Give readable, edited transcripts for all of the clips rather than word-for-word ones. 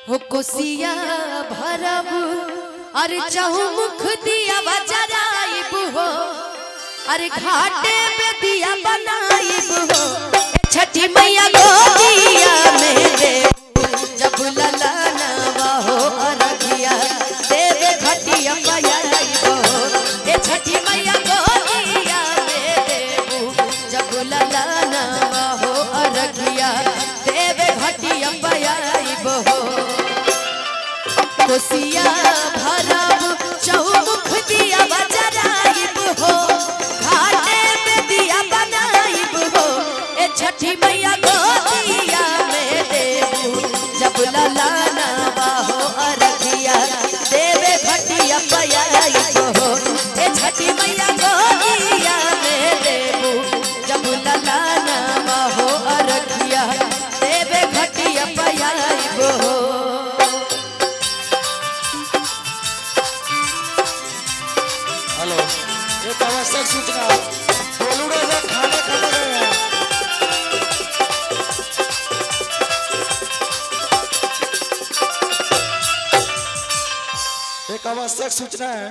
हो कोसिया भरब अरे चहुमुख दिया बजराइब हो अरे घाटे पे दिया बनाइब हो छठी मैया गोदिया मेरे जब ललनवा हो अरगिया देवे घटिया पयाइब हो छठी मैया गोदिया मेरे जब ललनवा हो अरगिया देवे घटिया पयाइब हो कोसिया भरब चहुमुख दिया बजराइब हो घाटे पे दिया बनाइब हो छठी मैया गोदिया में देबू जब ललनवा हो अरगिया देवे घटिया पयाइब हो छठी मैया गोदिया में देबू जब ललनवा हो अरगिया देवे घटिया पयाइब हो। हेलो, एक आवश्यक सूचना गोलू राजा खाना खाने गए हैं। एक आवश्यक सूचना है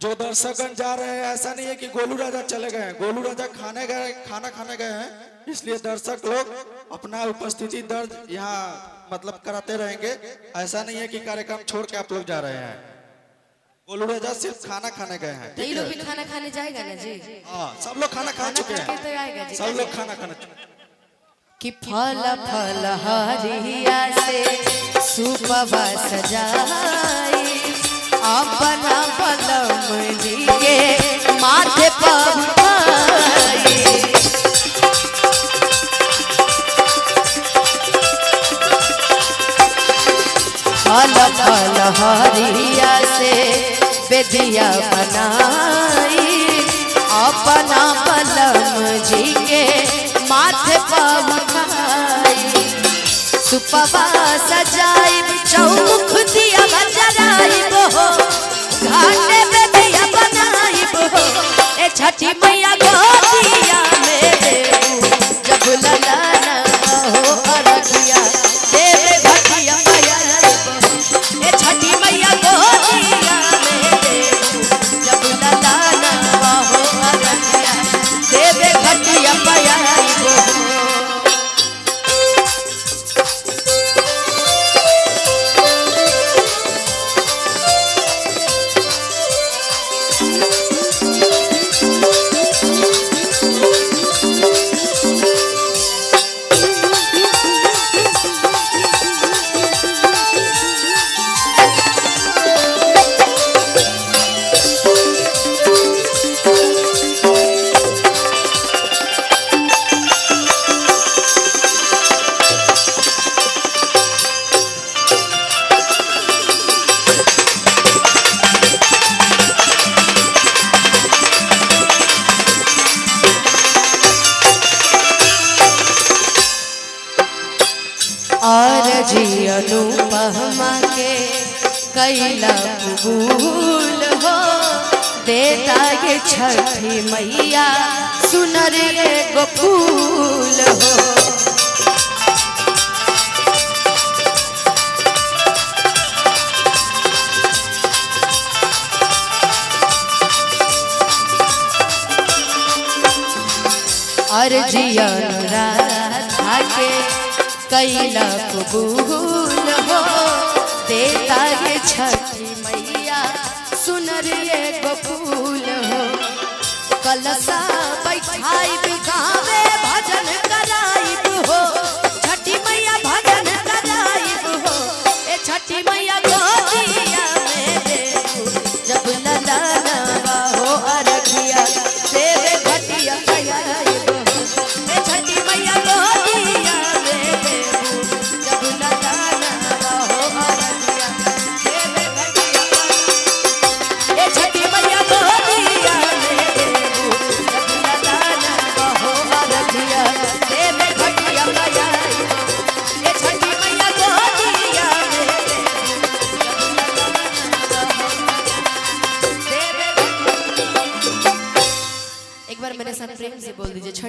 जो दर्शकगण जा रहे हैं ऐसा नहीं है कि गोलू राजा चले गए हैं, गोलू राजा खाना खाने गए हैं इसलिए दर्शक लोग अपना उपस्थिति दर्ज यहाँ मतलब कराते रहेंगे। ऐसा नहीं है कि कार्यक्रम छोड़ के आप लोग जा रहे हैं। गोलू राजा सिर्फ खाना खाने गए हैं। तो ये लोग भी खाना खाने जाएगा ना जी? हाँ, सब लोग खाना खा चुके हैं, तो आएगा जी। सब लोग खाना खाने कि फल फल हरिया से सुपवा सजाई अपना बलम जी के माथे पर उठाई फल फल हरिया से बेदिया बनाई अपना बलम जी के माथे पर उठाई सुपवा सजाई चौमुख दिया बजराइब हो घाटे पे दिया बनाइब हो छठी मैया गोदिया में देबू जब ललनवा हो अरगिया देवे घटिया पयाइब हो छठी मैया गोदिया में देबू जब ललनवा हो अरगिया देवे घटिया पयाइब हो। और जी अनुपमा के कैला कबूल हो देता ये छठी मैया सुनर एगो फूल हो और जी अनुराधा के कैला कबूल हो देता ये छठी मैया सुनर एगो फूल हो कलसा